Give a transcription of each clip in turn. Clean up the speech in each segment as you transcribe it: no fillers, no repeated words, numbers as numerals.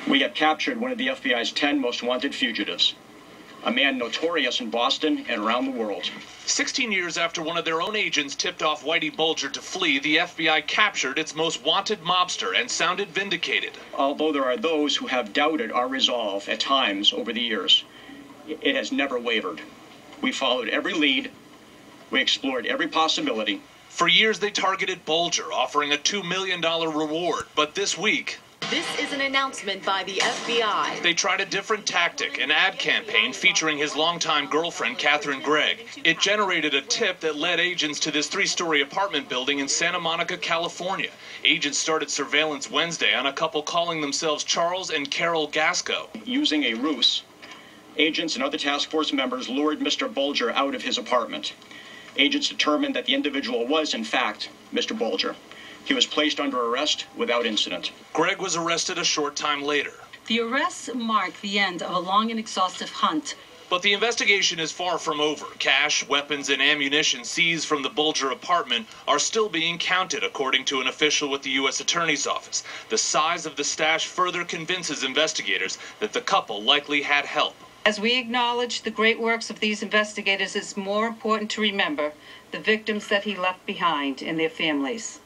We have captured one of the FBI's 10 most wanted fugitives, a man notorious in Boston and around the world. 16 years after one of their own agents tipped off Whitey Bulger to flee, the FBI captured its most wanted mobster and sounded vindicated. Although there are those who have doubted our resolve at times over the years, it has never wavered. We followed every lead. We explored every possibility. For years, they targeted Bulger, offering a $2 million reward. But this week, this is an announcement by the FBI. They tried a different tactic, an ad campaign featuring his longtime girlfriend, Catherine Grieg. It generated a tip that led agents to this 3-story apartment building in Santa Monica, California. Agents started surveillance Wednesday on a couple calling themselves Charles and Carol Gasco. Using a ruse, agents and other task force members lured Mr. Bulger out of his apartment. Agents determined that the individual was, in fact, Mr. Bulger. He was placed under arrest without incident. Greg was arrested a short time later. The arrests mark the end of a long and exhaustive hunt. But the investigation is far from over. Cash, weapons, and ammunition seized from the Bulger apartment are still being counted, according to an official with the U.S. Attorney's Office. The size of the stash further convinces investigators that the couple likely had help. As we acknowledge the great works of these investigators, it's more important to remember the victims that he left behind and their families.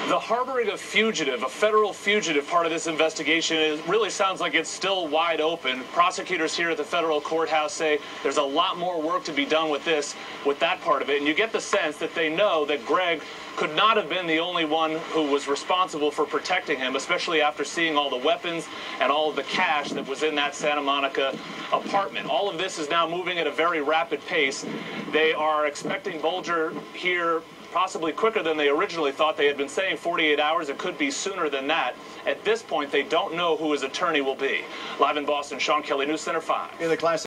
The harboring of fugitive, a federal fugitive part of this investigation, really sounds like it's still wide open. Prosecutors here at the federal courthouse say there's a lot more work to be done with that part of it. And you get the sense that they know that Greg could not have been the only one who was responsible for protecting him, especially after seeing all the weapons and all of the cash that was in that Santa Monica apartment. All of this is now moving at a very rapid pace. They are expecting Bulger here possibly quicker than they originally thought. They had been saying 48 hours. It could be sooner than that. At this point, they don't know who his attorney will be. Live in Boston, Sean Kelly, News Center 5. In the class